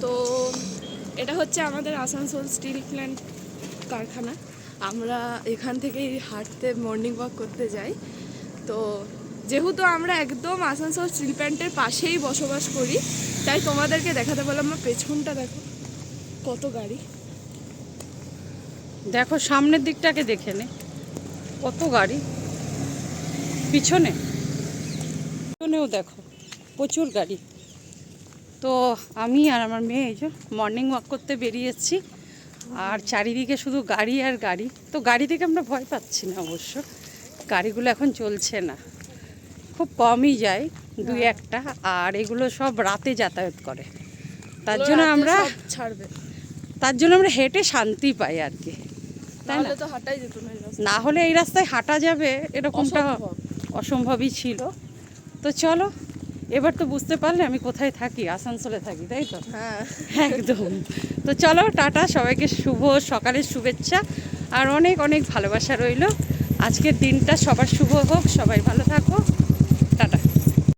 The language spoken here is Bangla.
তো এটা হচ্ছে আমাদের আসানসোল স্টিল প্ল্যান্ট কারখানা। আমরা এখান থেকেই হাঁটতে মর্নিং ওয়াক করতে যাই। তো যেহেতু আমরা একদম আসানসোল স্টিল প্ল্যান্টের পাশেই বসবাস করি, তাই তোমাদেরকে দেখাতে বললাম। আমার পেছনটা দেখো কত গাড়ি। দেখো সামনের দিকটাকে দেখে নে, কত গাড়ি। পিছনেও দেখো প্রচুর গাড়ি। তো আমি আর আমার মেয়ে এই যে মর্নিং ওয়াক করতে বেরিয়েছি, আর চারিদিকে শুধু গাড়ি আর গাড়ি। তো গাড়ি থেকে আমরা ভয় পাচ্ছি না অবশ্য, গাড়িগুলো এখন চলছে না, খুব কমই যায়, দুই একটা। আর এগুলো সব রাতে যাতায়াত করে, তার জন্য আমরা ছাড়বে, হেঁটে শান্তি পাই আর কি, তাই না? তো হাঁটাই যেত না, না হলে এই রাস্তায় হাঁটা যাবে এরকমটা অসম্ভবই ছিল। তো চলো, এবার তো বুঝতে পারলে আমি কোথায় থাকি, আসানসোলে থাকি, তাই তো? হ্যাঁ একদম। তো চলো, টাটা, সবাইকে শুভ সকালের শুভেচ্ছা আর অনেক অনেক ভালোবাসা রইল। আজকের দিনটা সবার শুভ হোক, সবাই ভালো থাকো।